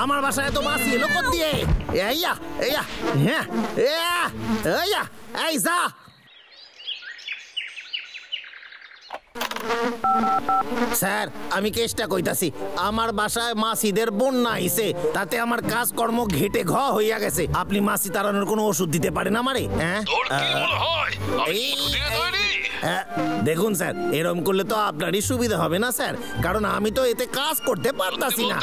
আমার বাসায় তো মাছ এলো কোথা দিয়ে? এই যা স্যার, আমি কেসটা কইতাছি। আমার বাসায় মাছিদের বন্যা আইছে, তাতে আমার কাজকর্ম ঘেটে ঘ হইয়া গেছে। আপনি মাছি তাড়ানোর কোনো ওষুধ দিতে পারেন আমারে? দেখুন স্যার, এরকম করলে তো আপনারই সুবিধা হবে না স্যার, কারণ আমি তো এতে কাজ করতে পারতাছি না।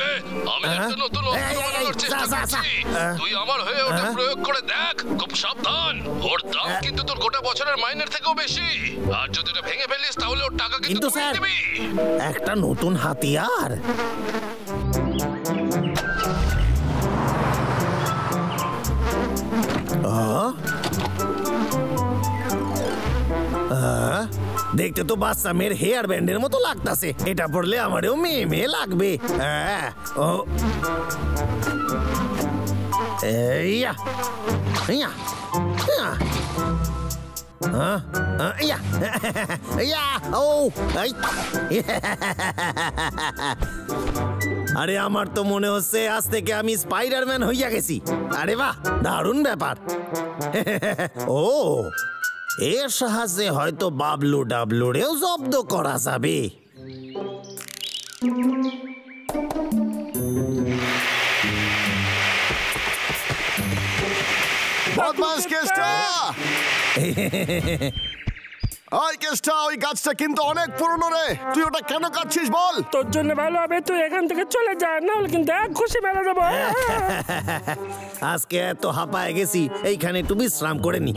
তুই আমার হয়ে ওটা প্রয়োগ করে দেখ, খুব সাবধান। ওর দাম কিন্তু তোর গোটা বছরের মাইনের থেকেও বেশি, আর যদি এটা ভেঙে ফেলিস তাহলে ওর টাকা কিন্তু স্যার একটা নতুন হাতিয়ার। দেখতে তো বাচ্চা মেয়ের হেয়ার ব্যান্ডের মতো লাগতাছে। এটা পড়লে আমারও মেয়ে মেয়ে লাগবে। আরে আমার তো মনে হচ্ছে আজ থেকে আমি স্পাইডারম্যান হইয়া গেছি। আরে বাহ, দারুণ ব্যাপার। ও, এর সাহায্যে হয়তো বাবলু ডাবলুরেও জব্দ করা যাবে। বদমাশ কেষ্টা! ওই কেষ্টা, ওই গাছটা কিন্তু অনেক পুরনো রে। তুই ওটা কেন কাটছিস বল? তোর জন্য ভালো হবে তুই এখান থেকে চলে যা, না হলে কিন্তু এক খুশি মেলা দেবো। আজকে এত হাঁপায় গেছি, এইখানে একটু বিশ্রাম করে নি।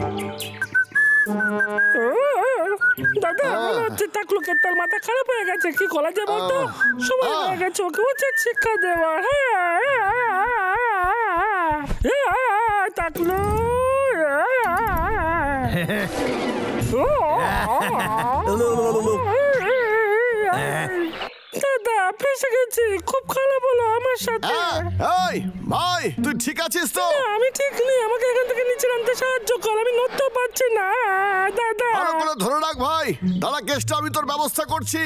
দাদা, মনে হচ্ছে তাকলুকের তার মাথা খারাপ হয়ে গেছে। কি করা যায় বলতো? সময় হয়ে গেছে ওকে উচিত শিক্ষা দেওয়া। তাকলু, দাদা ফেসে গেছি, খুব খারাপ হলো আমার সাথে। এই ভাই, তুই ঠিক আছিস তো? আমি ঠিক নেই, আমাকে এখান থেকে নিচে নামতে সাহায্য কর, আমি নড়তে পারছি না দাদা। ভালো করে ধরে রাখ ভাই। দাদা কেষ্টা, আমি তোর ব্যবস্থা করছি।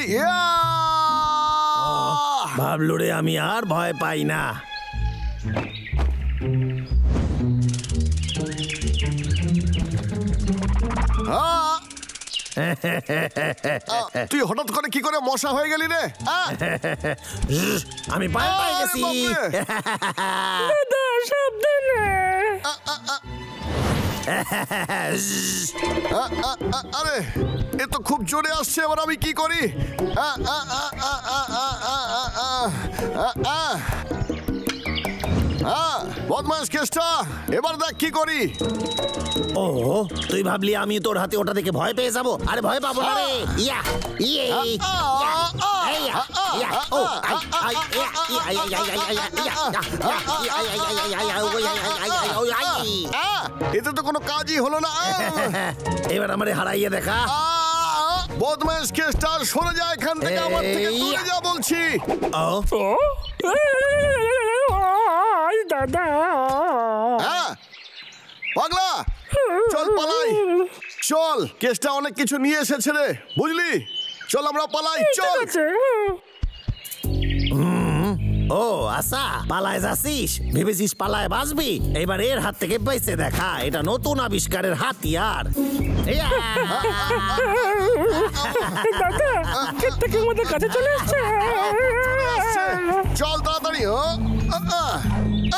ভাবলো রে, আমি আর ভয় পাই না। তুই হঠাৎ করে কি করে মশা হয়ে গেলি রে? আমি ভয় পাই গেছি। দাদা সাবধানে। আরে, এ তো খুব জোরে আসছে, এবার আমি কি করি? বদমাশ কেষ্টা, এবার দেখ কি করি। ও, তুই ভাবলি আমি তোর হাতে ওটা দেখে ভয় পেয়ে যাবো? আরে ভয় পাবো না রে। এতে তো কোনো কাজই হলো না। এবার আমারে হারাইয়ে দেখা। বদমাশ কেষ্টা, সরে যা এখান থেকে, আমার থেকে দূরে যা বলছি। দাদা পাগলা, চল পালাই। চল, কেষ্টা অনেক কিছু নিয়ে এসেছে রে, বুঝলি? চল আমরা পালাই, চল। ও আচ্ছা, পালায় যাচ্ছিস? ভেবেছিস পালায় বাঁচবি? এবার এর হাত থেকে বেঁচে দেখা, এটা নতুন আবিষ্কারের হাতিয়ার। দাদা, কেটটাকে আমাদের কাছে চলে এসছে। চল তাড়াতাড়ি।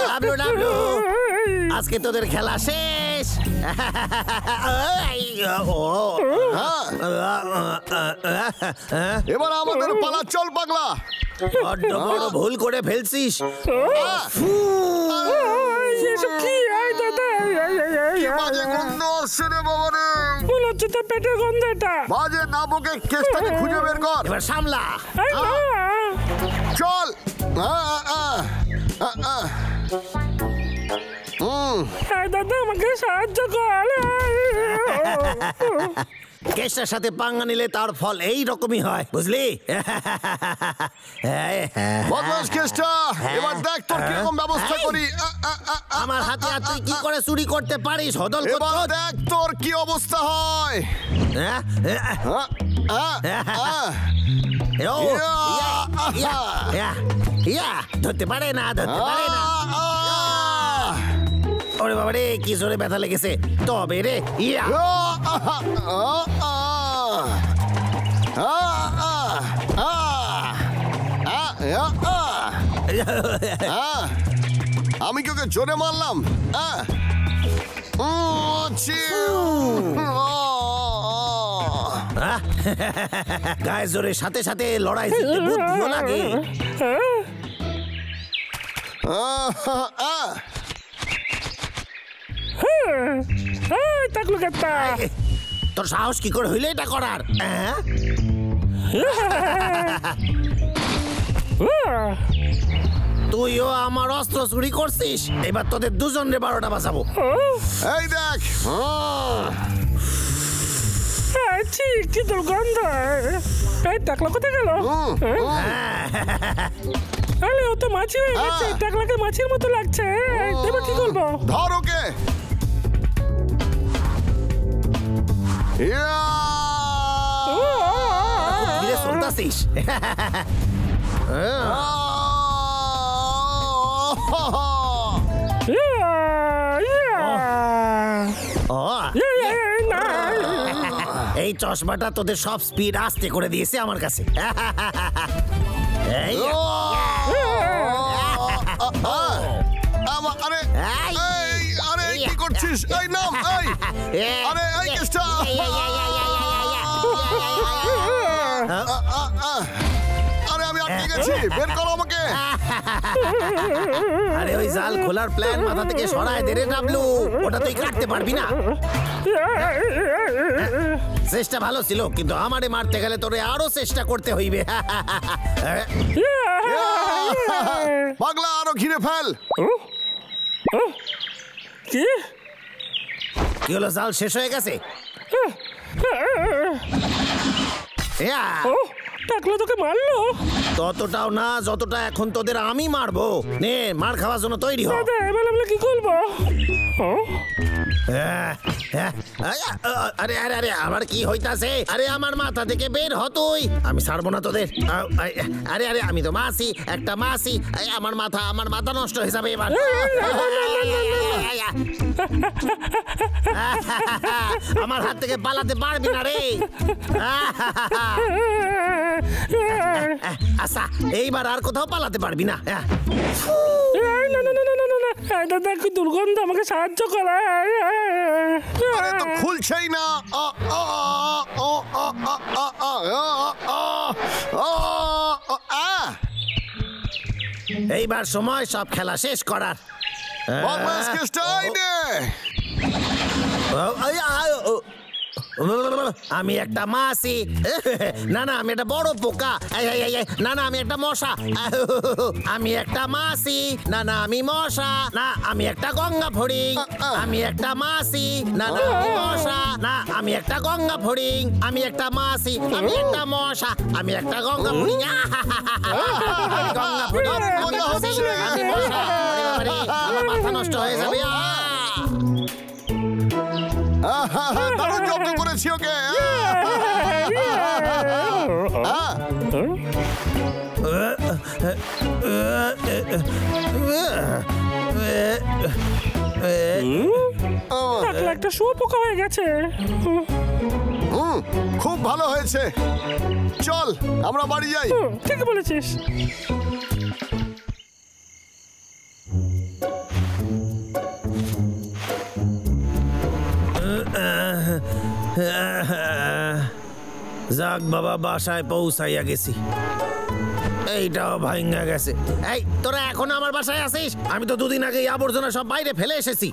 ডাবলু ডাবলু, আজকে তোদের খেলা শেষ। এবার আমাদের পালা, চল পাগলা। বড্ড বড় ভুল করে ফেলছিস। বাজে গন্ধ আসছে রে বাবা রে। মনে হচ্ছে তো পেটের গন্ধটা। বাজে না বকে কেষ্টাকে খুঁজে বের কর। এবার সামলা। চল। দাদা আমাকে সাহায্য কর। কেষ্টার সাথে পাঙ্গা নিলে তার ফল এই রকমই হয়, বুঝলি? বদমাস কেষ্টা, এবার দেখ তোর কিরকম ব্যবস্থা করি। আমার হাতে আর তুই কি করে চুরি করতে পারিস? হদল এবার করতে দেখ তোর কি অবস্থা হয়। ধরতে পারে না, ধরতে পারে না। ওরে বাবা রে, কি জোরে ব্যথা লেগেছে। তবে রে ইয়া আমি কি ওকে জোরে মারলাম? গায়ে জোরের সাথে সাথে লড়াই জিততে বুদ্ধিও লাগে। টাকলু কেতা, তোর সাহস কি করে হইলে এটা করার? তুইও আমার অস্ত্র চুরি করছিস, এবার তোদের দুজনে 12টা বাঁচাবো। এই দেখ, কি দুর্গন্ধ। এই টাকলা কোথায় গেল? আরে ও তো মাছি হয়ে গেছে, টাকলাকে মাছির মতো লাগছে। এবার কি করবো? ধর ওকে। ধীরে চলতাছিস। এই চশমাটা তোদের সব স্পিড আস্তে করে দিয়েছে আমার কাছে। আরে কি করছিস? এই নাম, আরে এই কেষ্টা। আরে আমি আটকে গেছি, বের করো আমাকে। আরে ওই জাল খোলার প্ল্যান মাথা থেকে সরায় দে রে ডাবলু, ওটা তুই কাটতে পারবি না। চেষ্টা ভালো ছিল, কিন্তু আমারে মারতে গেলে তোরে আরো চেষ্টা করতে হইবে। পাগলা, আরো ঘিরে ফেল। কি কি হলো? জাল শেষ হয়ে গেছে? টাকলা তোকে মারলো? ততটাও না, যতটা এখন তোদের আমি মারবো। নে, মার খাওয়ার জন্য তৈরি হ। এবার আমরা কি করবো? আরে আরে আরে, আমার কি হইতাছে? আরে আমার মাথা থেকে বের হ তুই, আমি ছাড়বো না তোদের। আরে আরে, আমি তো মাসি, একটা মাসি। আমার মাথা নষ্ট হয়ে যাবে এবার। আমার হাত থেকে পালাতে পারবি না রে। আচ্ছা, এইবার আর কোথাও পালাতে পারবি না। দুর্গন্ধ, আমাকে সাহায্য করা। আরে তো খুলছেই না। এইবার সময় সব খেলা শেষ করার। বদমাস কেষ্টা, এই নে। আমি একটা মাছি। না না, আমি একটা বড় পোকা। না না, আমি একটা মশা। আমি একটা মাছি। না না, আমি মশা। না, আমি একটা গঙ্গা ফড়িং। আমি একটা মাছি। না না, আমি মশা। না, আমি একটা গঙ্গা ফড়িং। আমি একটা মাছি। আমি একটা মশা। আমি একটা গঙ্গা ফড়িং। গঙ্গা ফড়িং, আমি মশা। আমার মাথা নষ্ট হয়ে যাবে। দারুণ জব্দ করেছি ওকে। একটা শুয়োপোকা হয়ে গেছে। খুব ভালো হয়েছে, চল আমরা বাড়ি যাই। ঠিক বলেছিস। যাক বাবা, বাসায় পৌঁছাইয়া গেছি। এইটাও ভাঙ্গা গেছে। এই, তোরা এখন আমার বাসায় আসিস? আমি তো দুদিন আগে আবর্জনা সব বাইরে ফেলে এসেছি।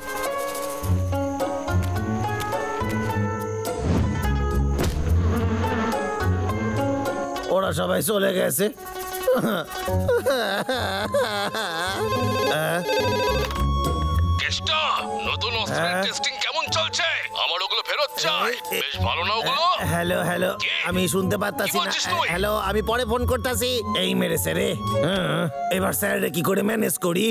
ওরা সবাই চলে গেছে। কেষ্টা, নতুন অস্ত্রের টেস্টিং কেমন চলছে, আমার ওগুলো ফেরত চাই। বেশ ভালো না ওগুলো? হ্যালো হ্যালো, কে? আমি শুনতে পারতাছি কি না। বলছিস তুই? হ্যালো, আমি পরে ফোন করতাছি। এই মেরেছে রে। এবার স্যার কি করে ম্যানেজ করি?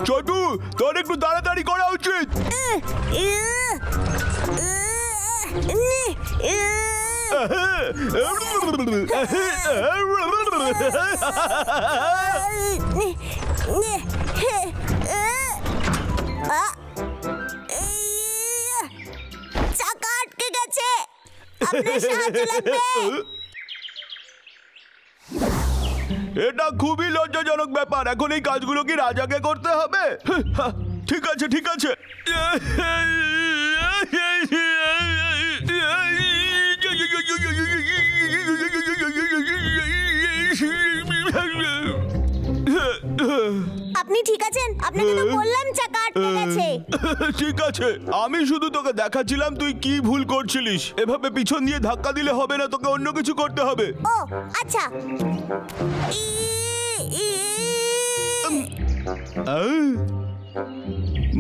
ছোটু, তোর একটু তাড়াতাড়ি করা উচিত। চাকা আটকে গেছে, আপনার সাহায্য লাগবে। এটা খুবই লজ্জাজনক ব্যাপার। এখন এই কাজগুলো কি রাজাকে করতে হবে? ঠিক আছে ঠিক আছে। আপনি ঠিক আছেন? আপনাকে তো বললাম চাকা আটকে গেছে। ঠিক আছে, আমি শুধু তোকে দেখাচ্ছিলাম তুই কি ভুল করছিলিস। এভাবে পিছন দিয়ে ধাক্কা দিলে হবে না, তোকে অন্য কিছু করতে হবে। ও আচ্ছা।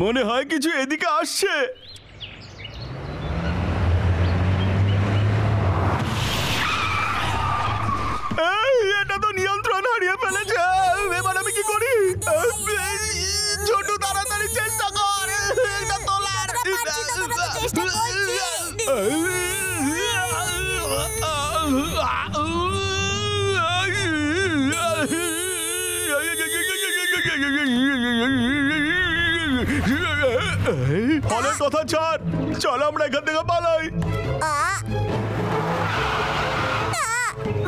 মনে হয় কিছু এদিকে আসছে। এটা তো নিয়ন্ত্রণ হারিয়ে ফেলেছে। এবার আমি কি করি? ছোট, তাড়াতাড়ি চেষ্টা কর এটা তোলার। চেষ্টা করছি। ফলের কথা ছাড়, চল আমরা এখান থেকে পালাই।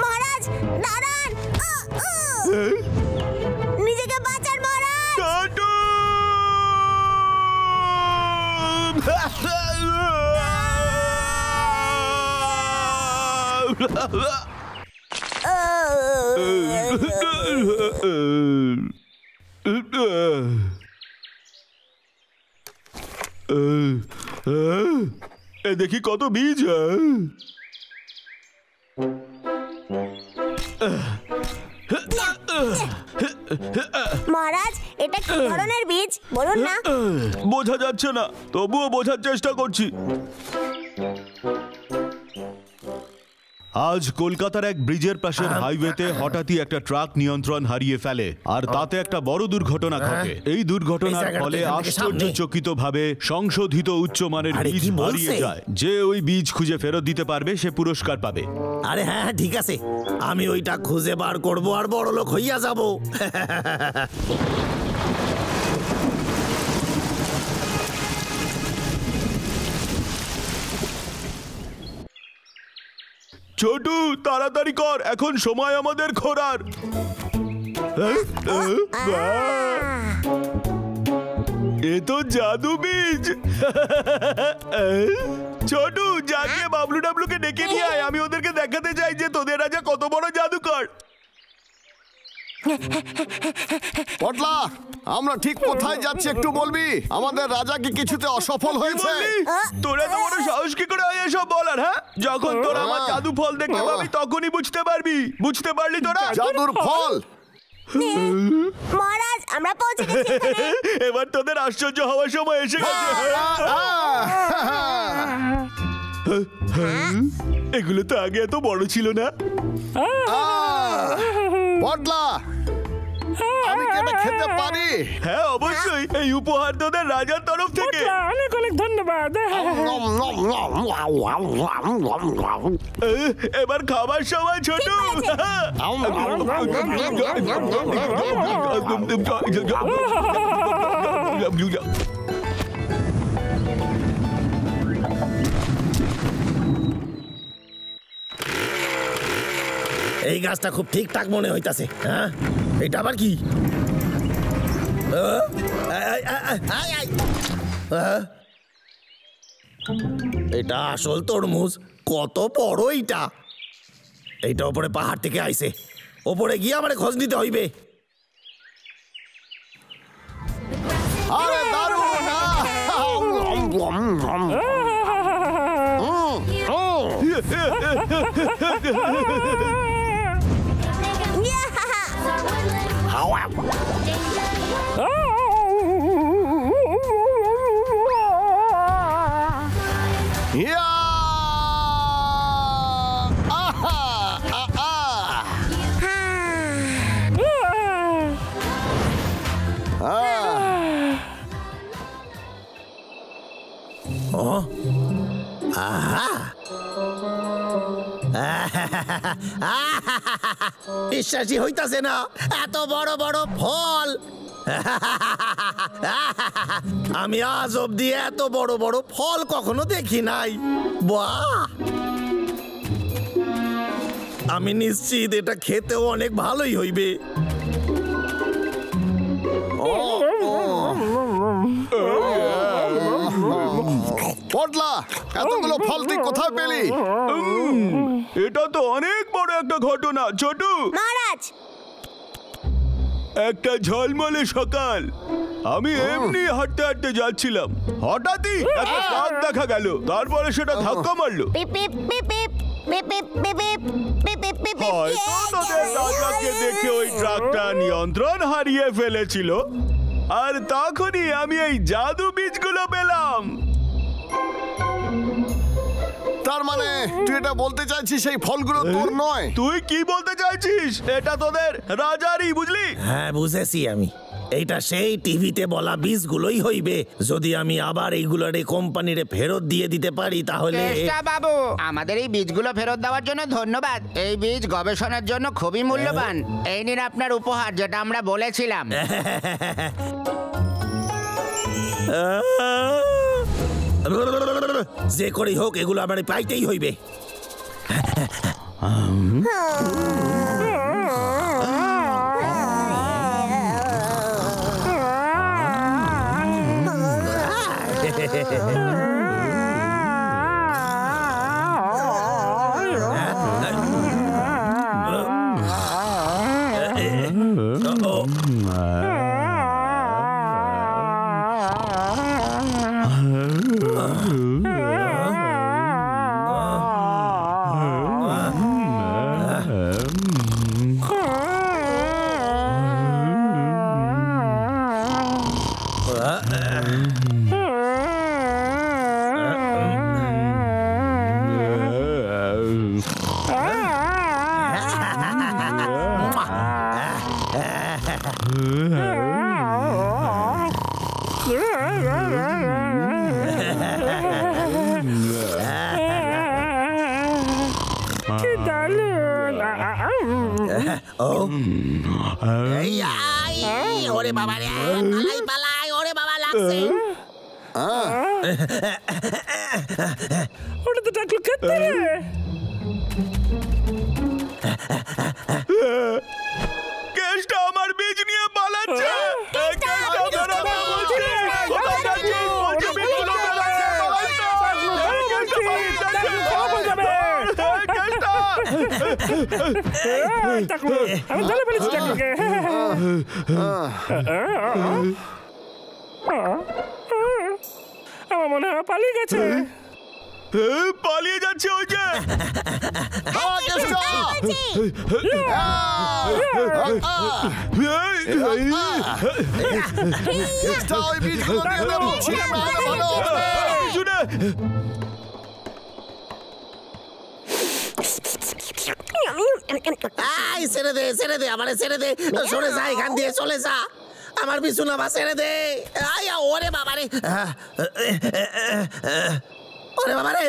মহারাজ দাঁড়ান, নিজেকে বাঁচান মহারাজ। দেখি কত বীজ। মহারাজ এটা কি ধরনের বীজ বলুন না। বোঝা যাচ্ছে না, তবুও বোঝার চেষ্টা করছি। আজ কলকাতার এক ব্রিজের পাশের হাইওয়েতে হঠাৎই একটা ট্রাক নিয়ন্ত্রণ হারিয়ে ফেলে, আর তাতে একটা বড় দুর্ঘটনা ঘটে। এই দুর্ঘটনার ফলে আশ্চর্যচকিতভাবে সংশোধিত উচ্চমানের বীজ হারিয়ে যায়। যে ওই বীজ খুঁজে ফেরত দিতে পারবে সে পুরস্কার পাবে। আরে হ্যাঁ ঠিক আছে, আমি ওইটা খুঁজে বার করবো আর বড় লোক হইয়া যাবো। ছোটু, তাড়াতাড়ি কর, এখন সময় আমাদের খোঁড়ার। এ তো জাদু বীজ। ছোটু, জাগিয়ে বাবলু ডাবলুকে ডেকে নিয়ে আয়। আমি ওদেরকে দেখাতে চাই যে তোদের রাজা কত বড় জাদুকর। পটলা, আমরা ঠিক কোথায় যাচ্ছি একটু বলবি? আমাদের রাজা কি কিছুতে অসফল হয়েছে? তোরা তো বড় সাহস কি করে হয় এসব বলার? হ্যাঁ, যখন তোরা আমার জাদু ফল দেখতে পাবি তখনই বুঝতে পারবি। বুঝতে পারলি তোরা? জাদুর ফল? মহারাজ আমরা পৌঁছে গেছি এখানে। এবার তোদের আশ্চর্য হওয়ার সময় এসে গেছে। এগুলো তো আগে এত বড় ছিল না। পটলা, আমি কি এটা খেতে পারি? হ্যাঁ অবশ্যই, এই উপহার তোদের রাজার তরফ থেকে। অনেক অনেক ধন্যবাদ। এবার খাবার সময় ছোট। এই গাছটা খুব ঠিকঠাক মনে হইতাছে। হ্যাঁ, এটা আবার কি? এটা আসল তরমুজ। কত বড় এইটা! এইটা ওপরে পাহাড় থেকে আইছে। ওপরে গিয়ে আমার খোঁজ নিতে হইবে। আরে দারুণ! বিশ্বাসই হইতাছে না, এত বড় বড় ফল। আমি আজ অব্দি এত বড় বড় ফল কখনো দেখি নাই। বাহ, আমি নিশ্চিত এটা খেতেও অনেক ভালোই হইবে। পটলা, এতগুলো ফল তুই কোথায় পেলি? এটা তো অনেক বড় একটা ঘটনা ছোটু। মহারাজ, একটা ঝলমলে সকাল, আমি এমনি হাঁটতে হাঁটতে যাচ্ছিলাম, হঠাৎই একটা ট্রাক দেখা গেল, তারপরে সেটা ধাক্কা মারলো। পিপ পিপ পিপ পিপ পিপ পিপ পিপ পিপ পিপ পিপ পিপ। হয়তো তোদের দাদাকে দেখে ওই ট্রাকটা নিয়ন্ত্রণ হারিয়ে ফেলেছিল, আর তখনই আমি এই জাদু বীজগুলো পেলাম। তার মানে তুই এটা বলতে চাইছিস সেই ফলগুলো তোর নয়? তুই কি বলতে চাইছিস? এটা তোদের রাজারই, বুঝলি? হ্যাঁ, বুঝেছি আমি। এইটা সেই টিভিতে বলা বীজগুলোই হইবে। যদি আমি আবার এইগুলোর এই কোম্পানিরে ফেরত দিয়ে দিতে পারি তাহলে। চেষ্টা বাবু, আমাদের এই বীজগুলো ফেরত দেওয়ার জন্য ধন্যবাদ। এই বীজ গবেষণার জন্য খুবই মূল্যবান। এই নিন আপনার উপহার, যেটা আমরা বলেছিলাম। যে করেই হোক এগুলো আমার পাইতেই হইবে। ওরে বাবা রে, পালাই পালাই, ওরে বাবা লাগছে। ওটা তো টাকলু খেতে। কেষ্টা আমার বীজ নিয়ে পালাচ্ছে। কেষ্টা বেরোতে বলছি। কোথায় যাচ্ছিস? বলছি বীজগুলো পালাচ্ছে। কেষ্টা পালিয়ে যাচ্ছে। কেষ্টা! টাকলু, আমি ধরে ফেলেছি টাকলুকে। আমার মনে হয় পালিয়ে গেছে। পালিয়ে যাচ্ছে ওই যে। ছেড়ে দে, ছেড়ে দে, আমারে ছেড়ে দে, সরে যা, এখান দিয়ে চলে যা, আমার বিছুনা বা ছেড়ে দে। ওরে বাবারে, ওরে বাবারে।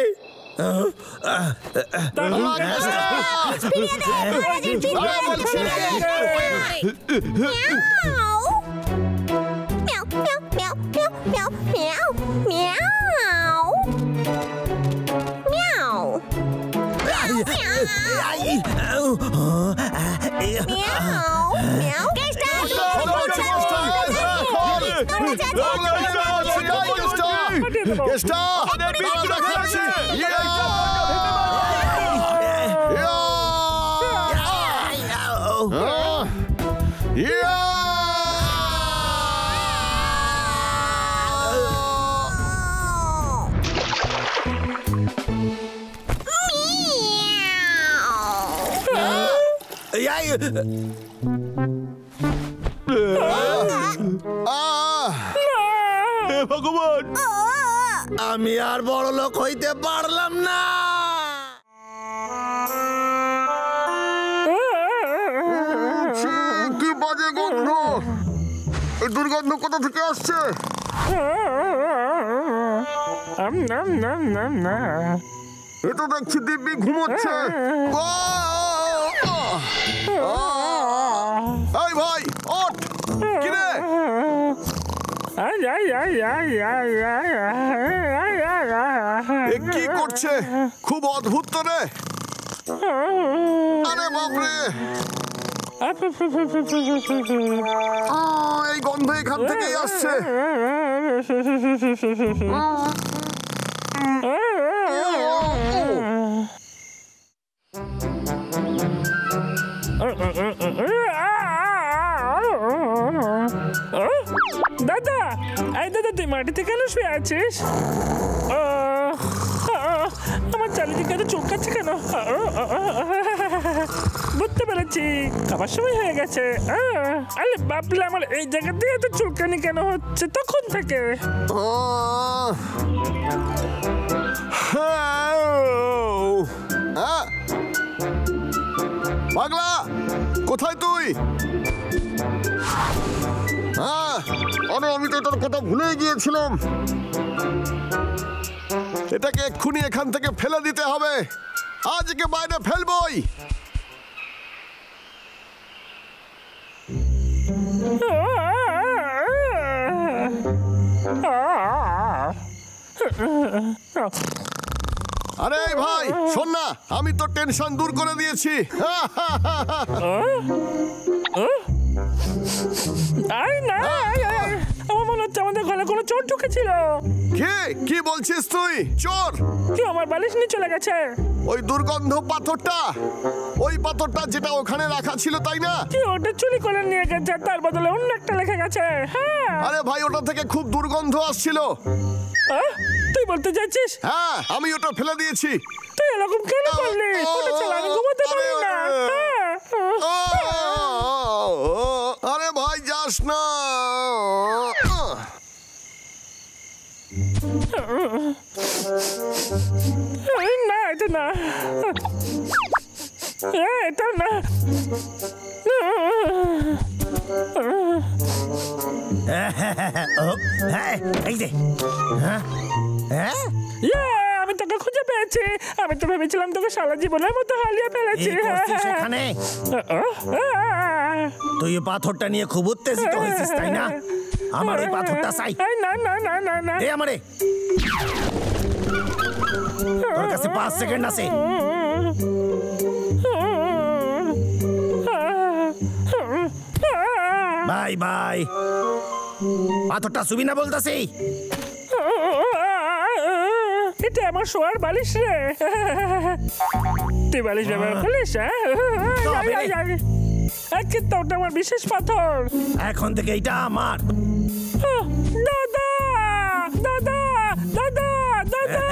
হে ভগবান, আমি আর বড় লোক হইতে পারলাম না। কি বাজে গন্ধ! এই দুর্গন্ধ কোথা থেকে আসছে? এ তো দেখছি দিব্যি ঘুমোচ্ছে। এই ভাই ওঠ! কি রে? এ কি করছে? খুব অদ্ভুত তো রে। আরে বাপরে, এই গন্ধ এখান থেকেই আসছে। দাদা, এই দাদা, তুই মাটিতে কেন শুয়ে আছিস? আমার চারিদিকে তো চুলকাচ্ছে কেন? বুঝতে পেরেছি, খাবার সময় হয়ে গেছে। আরে বাপলে, আমার এই জায়গা দিয়ে এত চুলকানি কেন হচ্ছে তখন থেকে? পাগলা, কোথায় তুই? আরে আমি তো তোর কথা ভুলে গিয়েছিলাম। এটাকে এক্ষুনি এখান থেকে ফেলে দিতে হবে। আজকে বাইরে ফেলবই। আরে ভাই শোন না, আমি তো টেনশন দূর করে দিয়েছি। আমার মনে হচ্ছে আমাদের ঘরে কোনো চোর ঢুকেছিল। কি বলছিস তুই? চোর? কি, আমার বালিশ নিয়ে চলে গেছে। ওই দুর্গন্ধ পাথরটা, ওই পাথরটা যেটা ওখানে রাখা ছিল, তাই না? কি, ওটা চুরি করে নিয়ে গেছে, তার বদলে অন্য একটা লেখা গেছে। হ্যাঁ। আরে ভাই, ওটা থেকে খুব দুর্গন্ধ আসছিল। তুই বলতে চাইছিস? হ্যাঁ, আমি ওটা ফেলে দিয়েছি। তুই এরকম কেন করলি? ওটা ছাড়া আমি ঘুমাতে পারি না। আরে ভাই, যাস না। না, এটা না, এটা না। আমি তোকে খুঁজে পেয়েছি। আমি তো ভেবেছিলাম তোকে সারা জীবনের মতো হারিয়ে ফেলেছি। তুই পাথরটা নিয়ে খুব উত্তেজিত হয়েছিস, তাই না? আমার ওই পাথরটা চাই। না না না না না, দে আমারে। তোর কাছে 5 সেকেন্ড আছে। Bye bye. পাথরটা ছুবি না বলতাছি। এটা আমার শোয়ার বালিশ রে। তুই বালিশ ব্যবহার করিস? কিন্তু ওটা আমার বিশেষ পাথর। এখন থেকে এটা আমার। দাদা দাদা দাদা দাদা,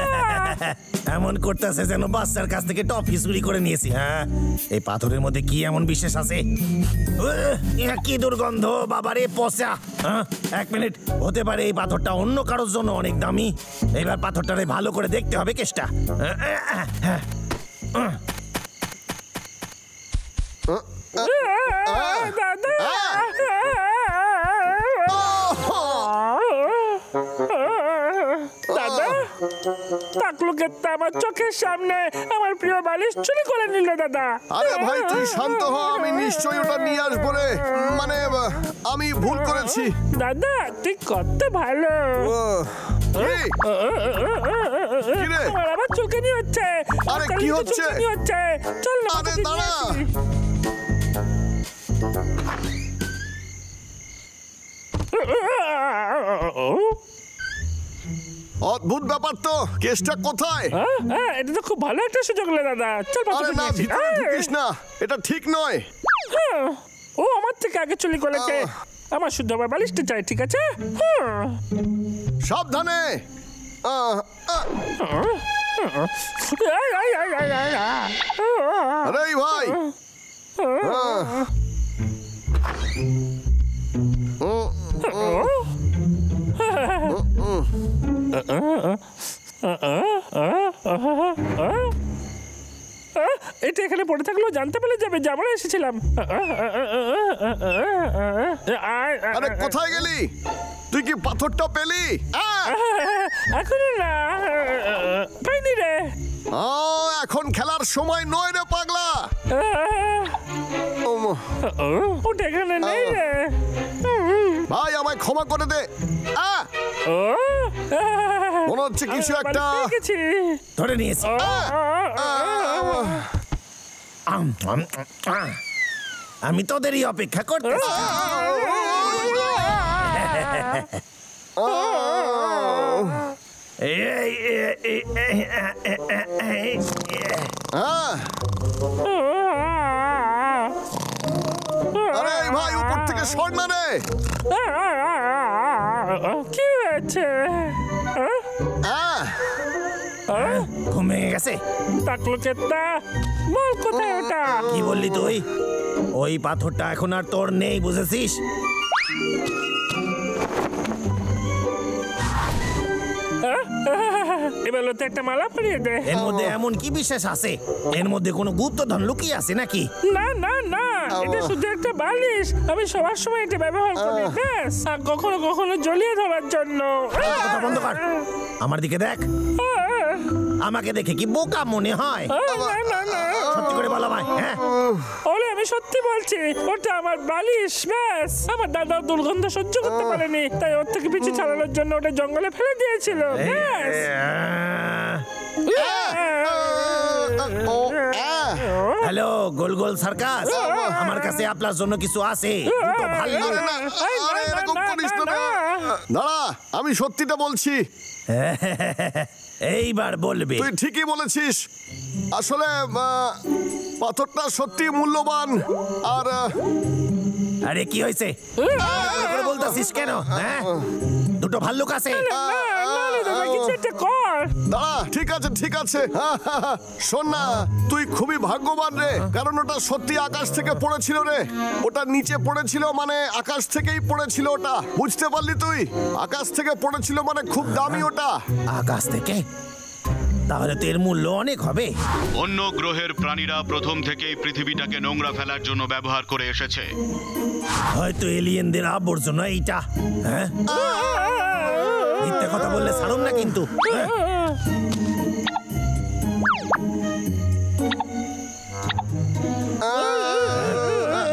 এমন করতেছে যেন বাচ্চার কাছ থেকে টফি চুরি করে নিয়েছি। হ্যাঁ, এই পাথরের মধ্যে কি এমন বিশেষ আছে? কি দুর্গন্ধ বাবারে, পচা। 1 মিনিট, হতে পারে এই পাথরটা অন্য কারোর জন্য অনেক দামি। এবার পাথরটারে ভালো করে দেখতে হবে কেষ্টা। দাদা, দাদা, তাকলুকেরটা আমার চোখের সামনে আমার প্রিয় বালিশ চুরি করে নিল। দাদা, আরে ভাই তুই শান্ত হ, আমি নিশ্চয়ই ওটা নিয়ে আসবো রে। মানে আমি ভুল করেছি। দাদা, তুই কত ভালো। আমার আবার চুলকানি হচ্ছে। আরে কি হচ্ছে? চল না, আরে দাঁড়া। অদ্ভুত ব্যাপার তো। কেসটা কোথায়? এটা তো খুব ভালো একটা সুযোগ হলো দাদা। চল, আরে না, ভিতরে ঢুকিস না, এটা ঠিক নয়। ও আমার থেকে আগে চুরি করেছে। আমার শুদ্ধ আমার বালিশটা চাই, ঠিক আছে? সাবধানে। আরে ভাই, এটা এখানে পড়ে থাকলেও জানতে পারলে যাবে যে আমরা এসেছিলাম। আরে কোথায় গেলি? তুই কি পাথরটা পেলি? এখনো না, পাইনি রে। এখন খেলার সময় নয় রে পাগলা। ওটা এখানে নেই রে ভাই, আমায় ক্ষমা করে দে। মনে হচ্ছে কিছু একটা ধরে নিয়েছি। আমি তোদেরই অপেক্ষা করতেছি। আরে ভাই, উপর থেকে সর না রে। কি হয়েছে? ঘুম ভেঙে গেছে? টাকলু কেতা, বল কোথায় ওটা? কি বললি তুই? ওই পাথরটা এখন আর তোর নেই, বুঝেছিস? এবার তো একটা মালা পরিয়ে দে। এর মধ্যে এমন কি বিশেষ আছে? এর মধ্যে কোনো গুপ্তধন লুকিয়ে আছে নাকি? না না না, এটা শুধু একটা বালিশ। আমি সবার সময় এটা ব্যবহার করি, ব্যাস। আর কখনো কখনো জ্বলিয়ে ধরার জন্য। কথা বন্ধ কর, আমার দিকে দেখ। আমাকে দেখে কি বোকা মনে হয়? না না, সত্যি করে বলো ভাই। হ্যাঁ, ওরে আমি সত্যি বলছি, ওটা আমার বালিশ, ব্যাস। আমার দাদা দুর্গন্ধ সহ্য করতে পারেনি, তাই ওর থেকে পিছু ছাড়ানোর জন্য ওটা জঙ্গলে ফেলে দিয়েছিল, ব্যাস। হ্যালো গোল গোল সার্কাস, আমার কাছে আপনার জন্য কিছু আছে। দুটো ভাল্লুক। দাঁড়া, আমি সত্যিটা বলছি। এইবার বলবে। তুই ঠিকই বলেছিস। আসলে পাথরটা সত্যি মূল্যবান। আর আরে কি হয়েছে? বলতেছিস কেন? হ্যাঁ, দুটো ভাল্লুক আছে। দাঁড়া, ঠিক আছে ঠিক আছে। শোন না, তুই খুবই ভাগ্যবান রে, কারণ ওটা সত্যি আকাশ থেকে পড়েছিল রে। ওটা নিচে পড়েছিল মানে আকাশ থেকেই পড়েছিল ওটা, বুঝতে পারলি তুই? আকাশ থেকে পড়েছিল মানে খুব দামি ওটা। আকাশ থেকে? তাহলে তো এর মূল্য অনেক হবে। অন্য গ্রহের প্রাণীরা প্রথম থেকেই পৃথিবীটাকে নোংরা ফেলার জন্য ব্যবহার করে এসেছে। হয়তো এলিয়েনদের আবর্জনা এইটা। হ্যাঁ, মিথ্যে কথা বললে ছাড়ুন না কিন্তু।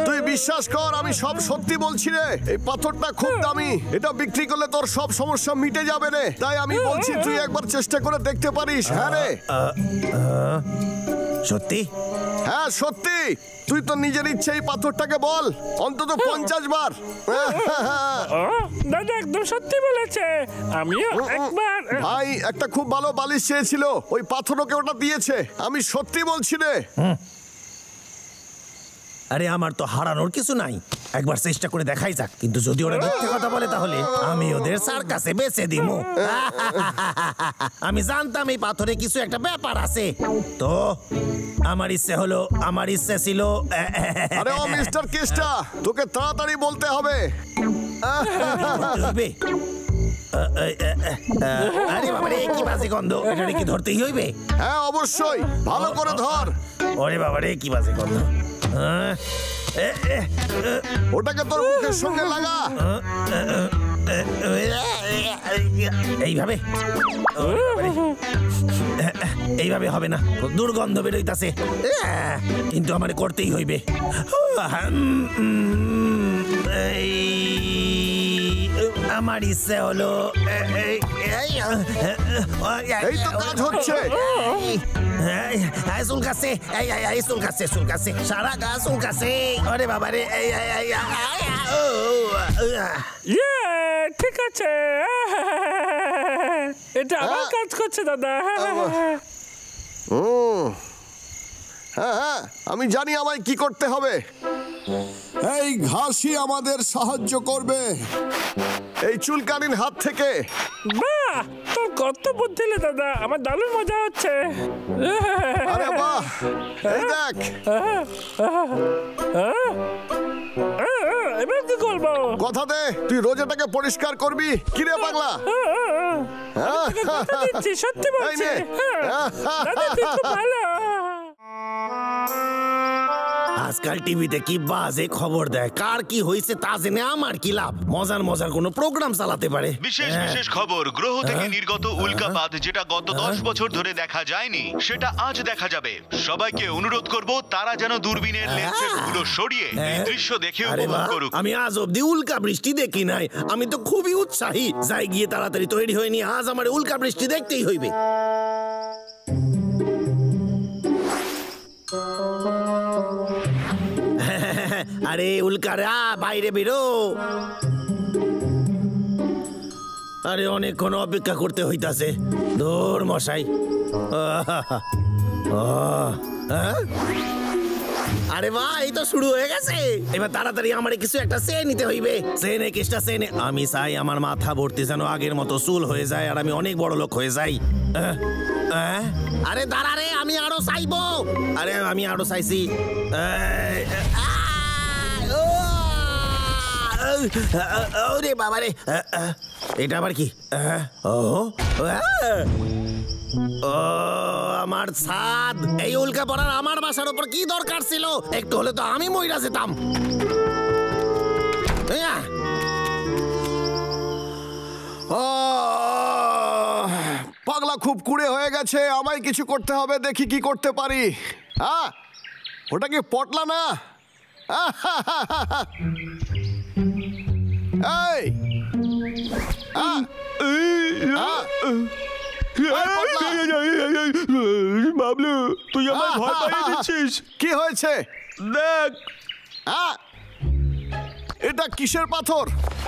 তুই বিশ্বাস কর, আমি সব সত্যি বলছি রে। এই পাথরটা খুব দামি, এটা বিক্রি করলে তোর সব সমস্যা মিটে যাবে রে। তাই আমি বলছি তুই একবার চেষ্টা করে দেখতে পারিস। হ্যাঁ রে, সত্যি? হ্যাঁ সত্যি। তুই তো নিজের ইচ্ছে এই পাথরটাকে বল অন্তত 50 বার। দাদা একদম সত্যি বলেছে। আমিও একবার। ভাই একটা খুব ভালো বালিশ চেয়েছিল, ওই পাথরকে ওটা দিয়েছে। আমি সত্যি বলছি রে। আরে আমার তো হারানোর কিছু নাই, একবার চেষ্টা করে দেখাই যাক। কিন্তু যদি ওরা মিথ্যে কথা বলে তাহলে আমি ওদের সার্কাসে বেচে দিমু। আমি জানতাম এই পাথরে কিছু একটা ব্যাপার আছে, তো আমার ইচ্ছে ছিল। আরে ও মিস্টার কেস্টা, তোকে তাড়াতাড়ি বলতে হবে। আরে বাবা রে, কি বাজে গন্ধ! এটা কি ধরতেই হইবে? হ্যাঁ অবশ্যই, ভালো করে ধর। ওরে বাবা রে, কি বাজে গন্ধ! ওটাকে তোর মুখের সঙ্গে লাগা। এইভাবে এইভাবে হবে না, দুর্গন্ধ বেরোইতাছে। কিন্তু আমার করতেই হইবে। আমার ইচ্ছে হলো এই তো কাজ হচ্ছে। চুলকাছে সারা গা চুলকাছে। আরে বাবা রে, ঠিক আছে, এটা আমার কাজ করছে দাদা। হ্যাঁ হ্যাঁ, আমি জানি আমায় কি করতে হবে। এই ঘাসই আমাদের সাহায্য করবে এই চুলকানির হাত থেকে। বাহ, তোর কত বুদ্ধি রে দাদা, আমার দারুণ মজা হচ্ছে। আরে বাহ, এই দেখ এবার কি করবো? কথা দে তুই রোজ এটাকে পরিষ্কার করবি। কি রে পাগলা? তোকে কথা দিচ্ছি, সত্যি এই বলছি। নে। দাদা তুই খুব ভালো। আজকাল টিভিতে কি বাজে খবর দেয়, কার কি হয়েছে তা জেনে আমার কি লাভ? মজার মজার কোনো প্রোগ্রাম চালাতে পারে। বিশেষ বিশেষ খবর, গ্রহ থেকে নির্গত উল্কাপাত যেটা গত 10 বছর ধরে দেখা যায়নি সেটা আজ দেখা যাবে। সবাইকে অনুরোধ করব তারা যেন দূরবীনের লেন্সের গুলো সরিয়ে এই দৃশ্য দেখে আরে উপভোগ বাহ, করুক। আমি আজ অব্দি উল্কা বৃষ্টি দেখি নাই। আমি তো খুবই উৎসাহী। যাই গিয়ে তাড়াতাড়ি তৈরি হয়ে নি, আজ আমার উল্কা বৃষ্টি দেখতেই হইবে। আরে উল্কারা বাইরে বেরো। আরে অনেকক্ষণ অপেক্ষা করতে হইতাছে। ধর মশাই। আরে বাহ, এই তো শুরু হয়ে গেছে। এবার তাড়াতাড়ি আমার কিছু একটা চেয়ে নিতে হইবে। চেনে কেসটা চেনে। আমি চাই আমার মাথা ভর্তি যেন আগের মতো চুল হয়ে যায় আর আমি অনেক বড় লোক হয়ে যাই। আরে দাঁড়া রে, আমি আরো চাইবো। আরে আমি আরো চাইছি। ওরে বাবা রে, এটা আবার কি? ও আমার ছাদ। এই উল্কা পড়ার আমার বাসার উপর কি দরকার ছিল? একটু হলে তো আমি মইরা যেতাম। পাগলা খুব কুড়ে হয়ে গেছে, আমায় কিছু করতে হবে। দেখি কি করতে পারি। ওটা কি পটলা না? এই বাবলু, তুই আমায় ভয় পাইয়ে দিচ্ছিস। কি হয়েছে? দেখ, এটা কিসের পাথর?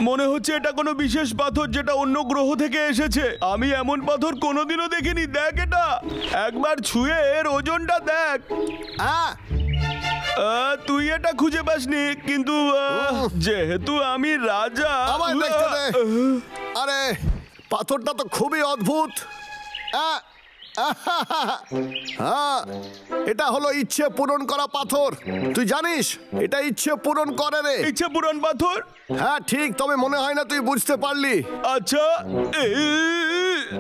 মনে হচ্ছে এটা কোনো বিশেষ পাথর যেটা অন্য গ্রহ থেকে এসেছে। আমি এমন পাথর কোনোদিনও দেখিনি। দেখ, এটা একবার ছুঁয়ে এর ওজনটা দেখ। তুই এটা খুঁজে পাসনি, কিন্তু যেহেতু আমি রাজা। আমায় দেখতে দে। আরে পাথরটা তো খুবই অদ্ভুত। এটা হলো ইচ্ছে পূরণ করা পাথর। তুই জানিস এটা ইচ্ছে পূরণ করে রে। ইচ্ছে পূরণ পাথর? হ্যাঁ ঠিক, তবে মনে হয় না তুই বুঝতে পারলি। আচ্ছা,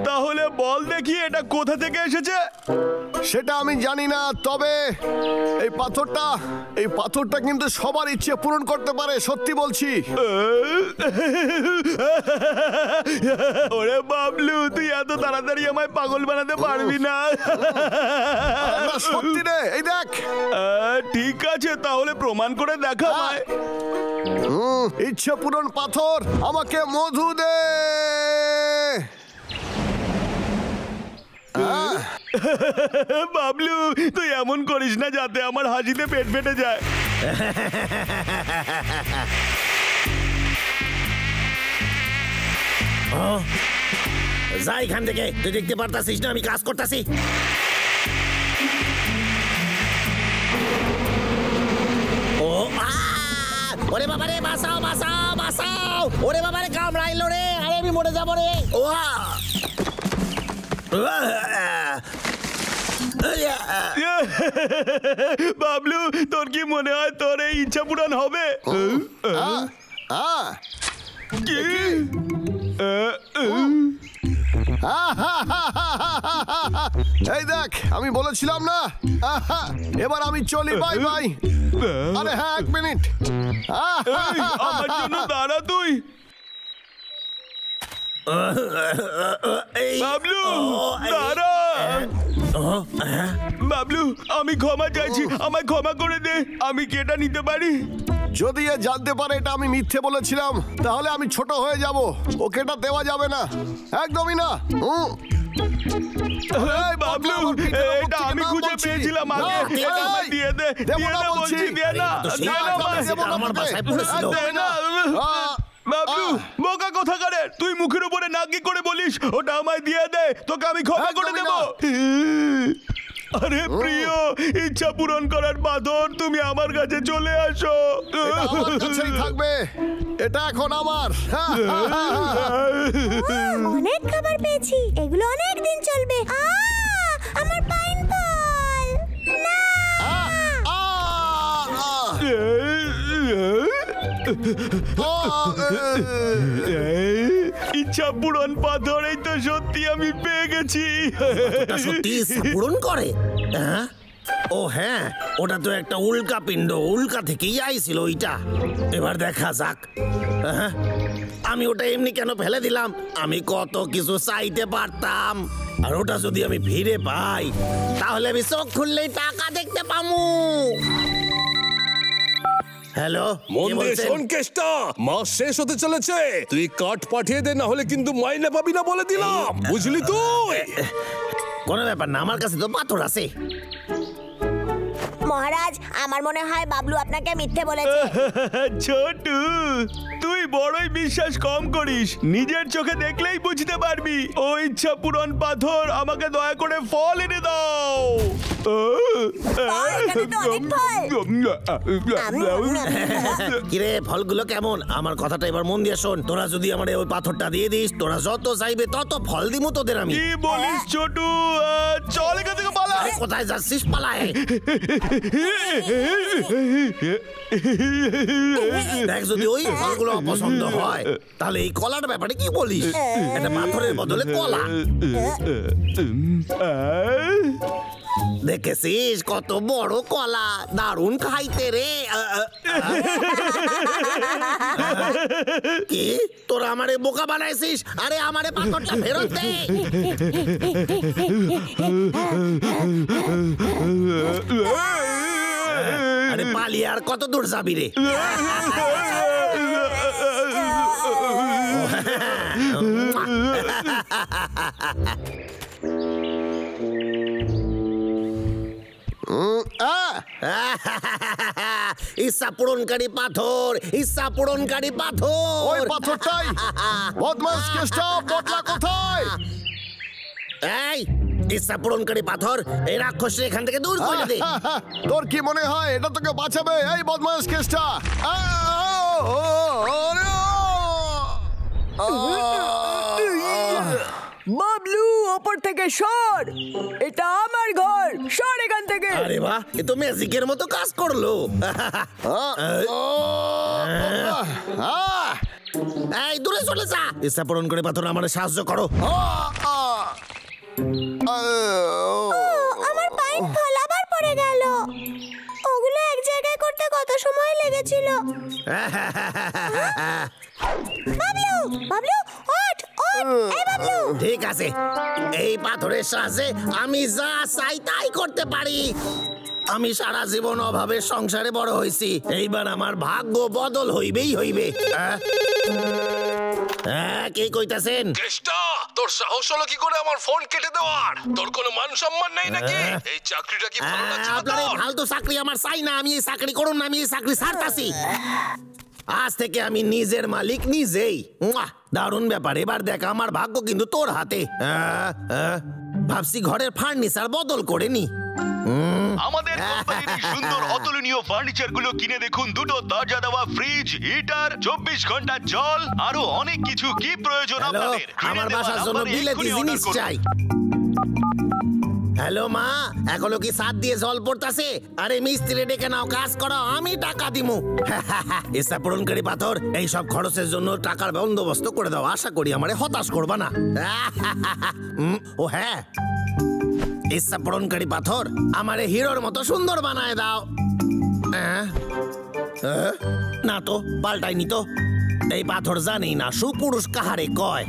তাহলে বল দেখি এটা কোথা থেকে এসেছে। সেটা আমি জানি না, তবে এই পাথরটা কিন্তু সবার ইচ্ছে পূরণ করতে পারে। সত্যি বলছি। ওরে বাবলু, তুই এত তাড়াতাড়ি আমায় পাগল বানাতে পারবি না। সত্যি রে, এই দেখ। ঠিক আছে, তাহলে প্রমাণ করে দেখা আমায়। ইচ্ছে পূরণ পাথর, আমাকে মধু দে। বাবলু, তুই এমন করিস না যাতে আমার হাসিতে পেট ফেটে যায়। যা এখান থেকে। তুই দেখতে পারতাছিস না আমি কাজ করতেছি? ও ওরে বাবা রে, বাঁচাও বাঁচাও বাঁচাও। ওরে বাবা রে, কামড়াইলো রে। আরে আমি মরে যাবো রে। ও বাবলু, তোর কি মনে হয় তোর এই ইচ্ছা পূরণ হবে? কি? এই দেখ, আমি বলেছিলাম না। এবার আমি চলি। Bye bye. আরে হ্যাঁ, 1 মিনিট। আমার জন্য দাঁড়া তুই। বাবলু, দাঁড়া। বাবলু, আমি ক্ষমা চাইছি, আমায় ক্ষমা করে দে। আমি কি এটা নিতে পারি? যদি এ জানতে পারে এটা আমি মিথ্যে বলেছিলাম, তাহলে আমি ছোট হয়ে যাব। ওকে এটা দেওয়া যাবে না, একদমই না। বাবলু, এটা আমি খুঁজে পেয়েছিলাম আগে। এটা আমায় দিয়ে দে, দিয়ে দে বলছি, দিয়ে না, দিয়ে না আমার বাসায় পড়েছিল। দে না। বাবলু, বোকা কোথাকারে, তুই মুখের উপরে নাকি করে বলিস ওটা আমায় দিয়ে দে, তোকে আমি ক্ষমা করে দেব। আরে প্রিয়, ইচ্ছা পূরণ করার পাথর, তুমি আমার কাছে চলে আসো। আমার কাছেই থাকবে, এটা এখন আমার। অনেক খাবার পেয়েছি, এগুলো অনেক দিন চলবে। আমার পাইন ফল না। ইচ্ছা পূরণ পাথর, এই তো সত্যি আমি পেয়ে গেছি। ওটা সত্যি ইচ্ছা পূরণ করে? হ্যাঁ, ও হ্যাঁ, ওটা তো একটা উল্কা পিণ্ড, উল্কা থেকেই আইছিল ওইটা। এবার দেখা যাক। হ্যাঁ, আমি ওটা এমনি কেন ফেলে দিলাম? আমি কত কিছু চাইতে পারতাম, আর ওটা যদি আমি ফিরে পাই তাহলে আমি চোখ খুললেই টাকা দেখতে পামু। হ্যালো, মন দিয়ে শোন কেষ্টা, মাস শেষ হতে চলেছে, তুই কাঠ পাঠিয়ে দে, না হলে কিন্তু মাইনে পাবি না বলে দিলাম, বুঝলি তুই? কোনো ব্যাপার না, আমার কাছে তো পাথর আছে। মহারাজ, আমার মনে হয় বাবলু আপনাকে মিথ্যে বলেছে। ছোটু, তুই বড়ই বিশ্বাস কম করিস, নিজের চোখে দেখলেই বুঝতে পারবি। ও ইচ্ছা পূরণ পাথর, আমাকে দয়া করে ফল এনে দাও। কিরে, ফলগুলো কেমন? আমার কথাটা এবার মন দিয়ে শোন। তোরা যদি আমার ওই পাথরটা দিয়ে দিস, তোরা যত চাইবে তত ফল দিমু তোদের আমি। কি বলিস ছোটু? চল এখান থেকে পালা। কোথায় যাচ্ছিস? পালায়। দেখ, যদি ওই ফলগুলো অপছন্দ হয় তাহলে এই কলার ব্যাপারে কি বলিস? একটা পাথরের বদলে কলা। দেখেছিস কত বড় কলা, দারুণ খাইতে রে। কি তোরা আমারে বোকা বানাইছিস? আরে আমারে পাথরটা ফেরত দে। আরে পালিয়ে আর কত দূর যাবি রে? ইচ্ছা পূরণকারী পাথর, ইচ্ছা পূরণকারী পাথর। ওই পাথরটাই। বদমাশ কেষ্টা, বদলা কোথায়? এই ইচ্ছা পূরণকারী পাথর, এই রাক্ষস এখান থেকে দূর করে দে। তোর কি মনে হয় এটা তোকে বাঁচাবে? এই বদমাশ কেষ্টা। বাবলু, ওপর থেকে সর, এটা আমার ঘর, সর এখান থেকে। আরে বাহ, এ তো ম্যাজিকের মতো কাজ করলো। এই দূরে চলে যা। ইচ্ছা পূরণ করে পাথর, আমার সাহায্য করো। আমার পায়ের ফল আবার পড়ে গেল। ওগুলো এক জায়গায় করতে কত সময় লেগেছিল। বাবলু, বাবলু, ওঠ, ওঠ, এই বাবলু। ঠিক আছে, এই পাথরের সাহায্যে আমি যা চাই তাই করতে পারি। আমি সারা জীবন অভাবের সংসারে বড় হয়েছি, এইবার আমার ভাগ্য বদল হইবেই হইবে। কে কইতাছেন? কেষ্টা, তোর সাহস হলো কি করে আমার ফোন কেটে দেওয়ার? তোর কোনো মান সম্মান নেই নাকি? এই চাকরিটা কি ভালো লাগছে না আপনার এই তোর? ফালতু চাকরি আমার চাই না। আমি এই চাকরি করুন না, আমি এই চাকরি ছাড়তাছি। আজ থেকে আমি নিজের মালিক নিজেই। দারুণ ব্যাপার। এবার দেখ, আমার ভাগ্য কিন্তু তোর হাতে। ভাবছি ঘরের ফার্নিচার বদল করে নি। আমাদের কোম্পানির এই সুন্দর অতুলনীয় ফার্নিচার গুলো কিনে দেখুন। দুটো দরজা দেওয়া ফ্রিজ, হিটার, 24 ঘন্টা জল, আরো অনেক কিছু। কি প্রয়োজন হ্যালো, আপনাদের? আমার বাসার জন্য বিলেতি জিনিস চাই। হ্যালো মা, এখনো কি ছাদ দিয়ে জল পড়তাছে? আরে মিস্ত্রি ডেকে নাও, কাজ করো, আমি টাকা দিমু। ইচ্ছা পূরণকারী পাথর, এই সব খরচের জন্য টাকার বন্দোবস্ত করে দাও। আশা করি আমারে হতাশ করবা না। ও হ্যাঁ, ইচ্ছা পূরণকারী পাথর, আমারে হিরোর মতো সুন্দর বানায় দাও। না তো, পাল্টাইনি তো। এই পাথর জানি না সুপুরুষ কাহারে কয়।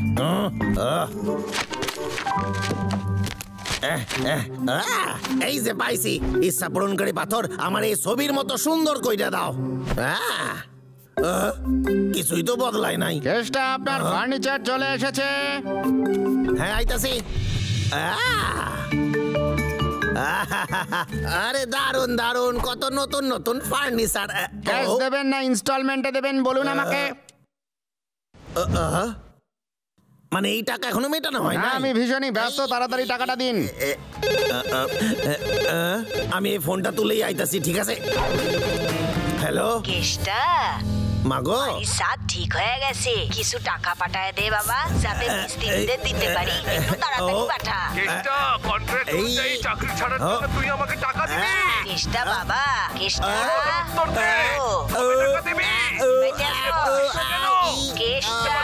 এই যে পাইছি, ইচ্ছা পূরণকারী পাথর, আমার এই ছবির মতো সুন্দর কইরা দাও। কিছুই তো বদলায় নাই। কেষ্টা, আপনার ফার্নিচার চলে এসেছে। হ্যাঁ, আইতাছি। আরে দারুন দারুন, কত নতুন নতুন ফার্নিচার। ক্যাশ দেবেন না ইনস্টলমেন্টে দেবেন বলুন আমাকে। মানে এই টাকা এখনো মেটানো হয় না? আমি ভীষণই ব্যস্ত, তাড়াতাড়ি টাকাটা দিন। আমি এই ফোনটা তুলেই আইতাছি, ঠিক আছে? হ্যালো কেষ্টা, মাগো, সব ঠিক হয়ে গেছে। কিছু টাকা পাঠায় দে বাবা, যাতে মিস্ত্রিদের দিতে পারি। একটু তাড়াতাড়ি পাঠা। কেষ্টা, কন্ট্রাক্ট অনুযায়ী চাকরি ছাড়ার জন্য তুই আমাকে টাকা দিবি। কেষ্টা বাবা, কেষ্টা। ও, বেঁচে আছো? কেষ্টা।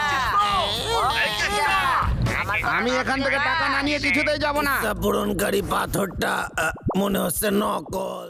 আমি এখান থেকে টাকা না নিয়ে কিছুতেই যাব না। পূরণকারী পাথরটা মনে হচ্ছে নকল।